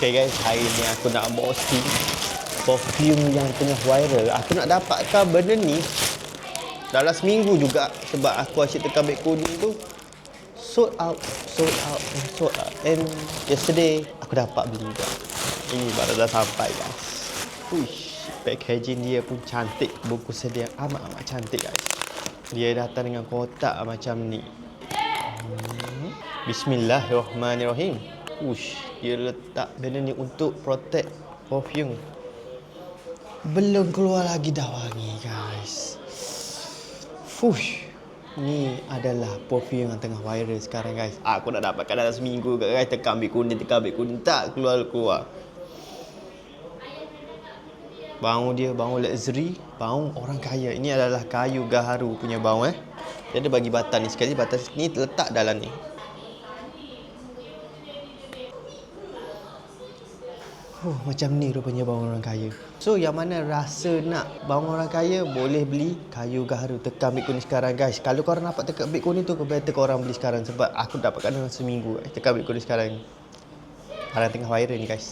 Okay guys, hari ni aku nak boasting perfume yang tengah viral. Aku nak dapatkan benda ni dalam seminggu juga, sebab aku asyik tekan beg kuning tu sold out. And yesterday aku dapat beli juga. Ini baru dah sampai guys. Uish, packaging dia pun cantik, bungkusan dia amat cantik guys. Dia datang dengan kotak macam ni. Bismillahirrahmanirrahim. Ush, dia letak benda ni untuk protect perfume. Belum keluar lagi dah wangi guys. Fush. Ni adalah perfume yang tengah viral sekarang guys. Aku nak dapatkan dalam seminggu guys. Tekan beg kuning tak keluar. Bau dia bau luxury, bau orang kaya. Ini adalah kayu gaharu punya bau Dia ada bagi batang ni sekali, batang ni letak dalam ni. Macam ni rupanya bau orang kaya. So yang mana rasa nak bau orang kaya, boleh beli kayu gaharu. Tekan beg kuning sekarang guys. Kalau korang dapat tekan beg kuning tu, better korang beli sekarang. Sebab aku dapatkan dalam seminggu guys. Tekan beg kuning sekarang. Barang tengah viral ni guys.